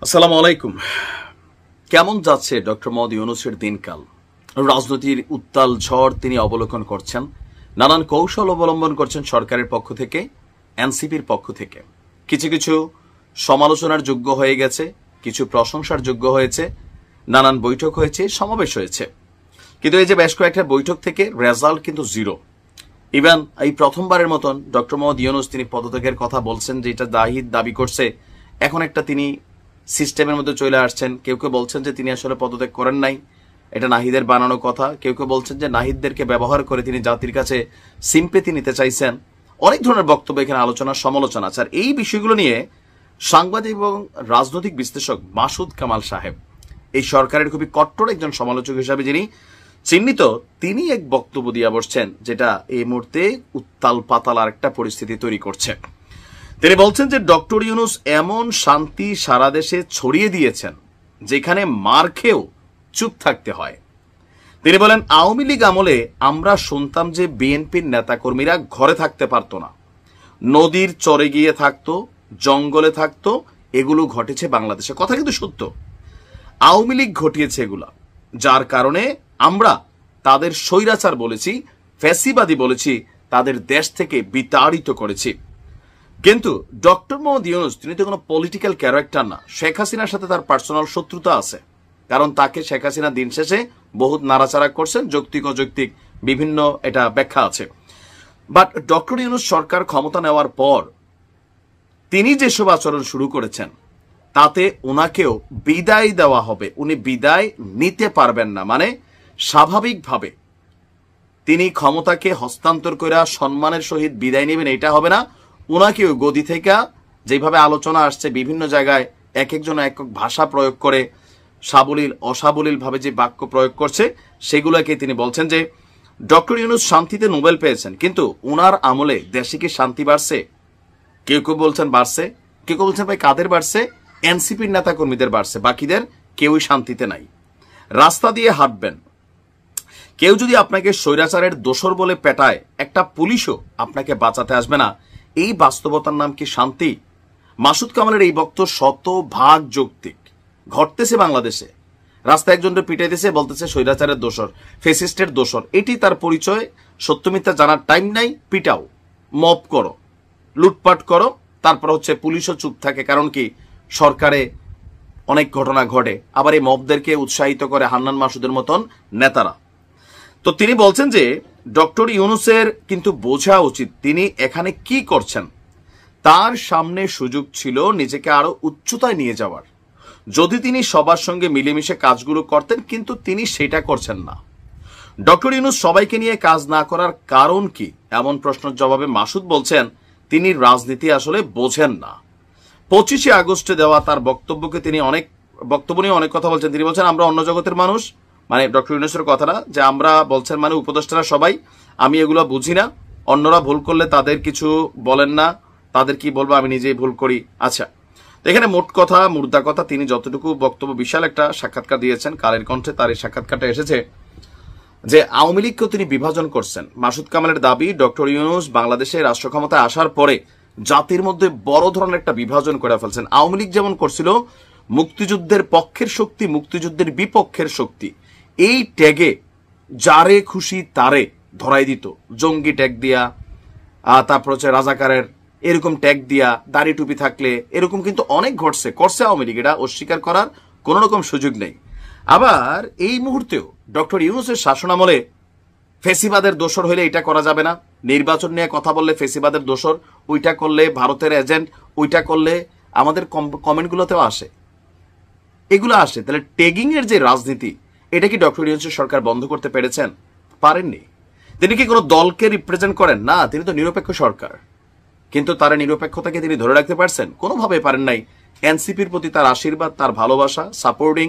আসসালামু আলাইকুম। কেমন যাচ্ছে ডক্টর মোহাম্মদ ইউনূসের দিনকাল? রাজনীতির উত্তাল ঝড় তিনি অবলোকন করছেন, নানান কৌশল অবলম্বন করছেন সরকারের পক্ষ থেকে, এনসিপির পক্ষ থেকে। কিছু কিছু সমালোচনার যোগ্য হয়ে গেছে, কিছু প্রশংসার যোগ্য হয়েছে, নানান বৈঠক হয়েছে, সমাবেশ হয়েছে। কিন্তু এই যে বেশ কয়েকটা বৈঠক থেকে রেজাল্ট কিন্তু জিরো। ইভেন এই প্রথমবারের মতন ডক্টর মোহাম্মদ ইউনূস তিনি পদত্যাগের কথা বলছেন, যেটা নাহিদ দাবি করছে। এখন একটা তিনি সিস্টেমের মধ্যে চলে আসছেন। কেউ কেউ বলছেন যে তিনি আসলে পদত্যাগ করেন নাই, এটা নাহিদের বানানো কথা। কেউ কেউ বলছেন যে নাহিদদেরকে ব্যবহার করে তিনি জাতির কাছে সিম্পেথি নিতে চাইছেন। অনেক ধরনের বক্তব্য এখানে আলোচনা সমালোচনা আছে। আর এই বিষয়গুলো নিয়ে সাংবাদিক এবং রাজনৈতিক বিশ্লেষক মাসুদ কামাল সাহেব, এই সরকারের খুবই কট্টর একজন সমালোচক হিসাবে যিনি চিহ্নিত, তিনি এক বক্তব্য দিয়ে বসছেন, যেটা এই মুহূর্তে উত্তাল পাতাল আর একটা পরিস্থিতি তৈরি করছে। তিনি বলছেন যে ডক্টর ইউনূস এমন শান্তি সারা দেশে ছড়িয়ে দিয়েছেন যেখানে মার খেয়েও চুপ থাকতে হয়। তিনি বলেন, আওয়ামী লীগ আমলে আমরা শুনতাম যে বিএনপির নেতাকর্মীরা ঘরে থাকতে পারত না, নদীর চরে গিয়ে থাকতো, জঙ্গলে থাকতো। এগুলো ঘটেছে বাংলাদেশে। কথা কিন্তু সত্য, আওয়ামী লীগ ঘটিয়েছে এগুলা, যার কারণে আমরা তাদের স্বৈরাচার বলেছি, ফ্যাসিবাদী বলেছি, তাদের দেশ থেকে বিতাড়িত করেছি। কিন্তু ডক্টর মোহাম্মদ ইউনূস তিনি তো কোনো পলিটিক্যাল ক্যারেক্টার না। শেখ হাসিনার সাথে তার পার্সোনাল শত্রুতা আছে, কারণ তাকে শেখ হাসিনা দিন শেষে বহুত নাড়াচাড়া করছেন, যৌক্তিক অযৌক্তিক বিভিন্ন এটা ব্যাখ্যা আছে। বাট ডক্টর ইউনূস সরকার ক্ষমতা নেওয়ার পর তিনি যেসব আচরণ শুরু করেছেন, তাতে ওনাকেও বিদায় দেওয়া হবে। উনি বিদায় নিতে পারবেন না, মানে স্বাভাবিকভাবে তিনি ক্ষমতাকে হস্তান্তর করে সম্মানের সহিত বিদায় নেবেন, এটা হবে না। ওনাকেও গদি থেকে যেভাবে আলোচনা আসছে, বিভিন্ন জায়গায় এক একজন এক এক ভাষা প্রয়োগ করে সাবলীল অসাবলীল ভাবে যে বাক্য প্রয়োগ করছে, সেগুলোকে তিনি বলছেন যে ডক্টর ইউনূস শান্তিতে নোবেল পেয়েছেন, কিন্তু ওনার আমলে দেশে কি শান্তি বাড়ছে? কেউ কেউ বলছেন বাড়ছে, কেউ কেউ বলছেন ভাই কাদের বাড়ছে? এনসিপির নেতা কর্মীদের বাড়ছে, বাকিদের কেউই শান্তিতে নাই। রাস্তা দিয়ে হাঁটবেন, কেউ যদি আপনাকে স্বৈরাচারের দোসর বলে পেটায়, একটা পুলিশও আপনাকে বাঁচাতে আসবে না। এই বাস্তবতার নাম কি শান্তি? মাসুদ কামালের এই বক্তব্য শতভাগ যৌক্তিক। ঘটতেছে বাংলাদেশে, রাস্তায় একজনকে পিটাইতেছে, বলতেছে স্বৈরাচারের দোসর, ফেসিস্টের দোসর। এটি তার পরিচয়। সত্য মিথ্যা জানার টাইম নাই, পিটাও, মব করো, লুটপাট করো, তারপর হচ্ছে পুলিশও চুপ থাকে। কারণ কি, সরকারে অনেক ঘটনা ঘটে। আবার এই মবদেরকে উৎসাহিত করে হান্নান মাসুদের মতন নেতারা। তো তিনি বলছেন যে ডক্টর ইউনূসের কিন্তু বোঝা উচিত তিনি এখানে কি করছেন। তার সামনে সুযোগ ছিল নিজেকে আরো উচ্চতায় নিয়ে যাওয়ার, যদি তিনি সবার সঙ্গে মিলেমিশে কাজগুলো করতেন, কিন্তু তিনি সেটা করছেন না। ডক্টর ইউনূস সবাইকে নিয়ে কাজ না করার কারণ কি, এমন প্রশ্নের জবাবে মাসুদ বলছেন তিনি রাজনীতি আসলে বোঝেন না। 25শে আগস্টে দেওয়া তার বক্তব্যকে তিনি বক্তব্য নিয়ে অনেক কথা বলছেন। তিনি বলছেন আমরা অন্য জগতের মানুষ, মানে ডক্টর ইউনূসের কথাটা যে আমরা বলছেন, মানে উপদেষ্টারা সবাই, আমি এগুলো বুঝি না, অন্যরা ভুল করলে তাদের কিছু বলেন না, তাদের কি বলবো, আমি নিজেই ভুল করি। আচ্ছা, এখানে মোট কথা মুর্দা কথা, তিনি যতটুকু বক্তব্য, বিশাল একটা সাক্ষাৎকার দিয়েছেন কালের কণ্ঠে, তার এই সাক্ষাৎকারটা এসেছে যে আওয়ামী লীগকেও তিনি বিভাজন করছেন। মাসুদ কামালের দাবি ডক্টর ইউনূস বাংলাদেশে রাষ্ট্র ক্ষমতায় আসার পরে জাতির মধ্যে বড় ধরনের একটা বিভাজন করে ফেলছেন। আওয়ামী লীগ যেমন করছিল মুক্তিযুদ্ধের পক্ষের শক্তি, মুক্তিযুদ্ধের বিপক্ষের শক্তি, এই ট্যাগে যারে খুশি তারে ধরাই দিত, জঙ্গি ট্যাগ দিয়া, তারপর হচ্ছে রাজাকারের এরকম ট্যাগ দিয়া, দাড়ি টুপি থাকলে, এরকম কিন্তু অনেক করছে আওয়ামী লীগ, এটা অস্বীকার করার কোন রকম সুযোগ নেই। আবার এই মুহূর্তেও ডক্টর ইউনূসের শাসনামলে ফেসিবাদের দোসর হইলে এটা করা যাবে না, নির্বাচন নিয়ে কথা বললে ফেসিবাদের দোসর, ওইটা করলে ভারতের এজেন্ট, ওইটা করলে আমাদের কমেন্টগুলোতেও আসে, এগুলো আসে। তাহলে ট্যাগিং এর যে রাজনীতি, এটা কি ডক্টর ইউনূসের সরকার বন্ধ করতে পেরেছেন? পারেননি। তিনি কি কোনো দলকে রিপ্রেজেন্ট করেন? না, তিনি তো নিরপেক্ষ সরকার। কিন্তু তার নিরপেক্ষতাকে তিনি ধরে রাখতে পারছেন? কোনোভাবে পারেন নাই। এনসিপির প্রতি তার আশীর্বাদ, তার ভালোবাসা, সাপোর্টিং,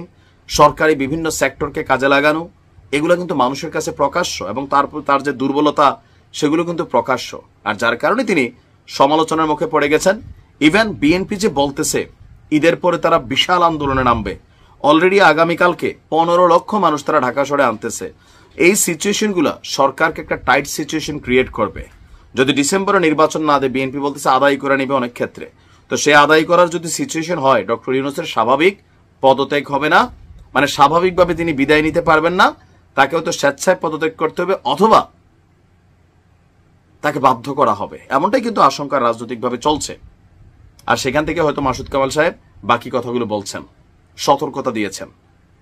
সরকারি বিভিন্ন সেক্টরকে কাজে লাগানো, এগুলো কিন্তু মানুষের কাছে প্রকাশ্য, এবং তার যে দুর্বলতা সেগুলো কিন্তু প্রকাশ্য। আর যার কারণে তিনি সমালোচনার মুখে পড়ে গেছেন। ইভেন বিএনপি যে বলতেছে ঈদের পরে তারা বিশাল আন্দোলনে নামবে, অলরেডি আগামীকালকে 15 লক্ষ মানুষ তারা ঢাকা শহরে আনতেছে। এই সিচুয়েশনগুলো সরকারকে একটা টাইট সিচুয়েশন ক্রিয়েট করবে। যদি ডিসেম্বরে নির্বাচন না দেয়, বিএনপি বলতেছে আদায় করে নিবে অনেক ক্ষেত্রে, তো সে আদায় করার যদি সিচুয়েশন হয়, ডক্টর ইউনূসের স্বাভাবিক পদত্যাগ হবে না, মানে স্বাভাবিকভাবে তিনি বিদায় নিতে পারবেন না, তাকে হয়তো স্বেচ্ছায় পদত্যাগ করতে হবে অথবা তাকে বাধ্য করা হবে, এমনটাই কিন্তু আশঙ্কা রাজনৈতিকভাবে চলছে। আর সেখান থেকে হয়তো মাসুদ কামাল সাহেব বাকি কথাগুলো বলছেন, সতর্কতা দিয়েছেন।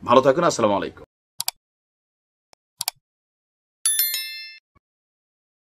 ভালো থাকুন, আসসালামু আলাইকুম।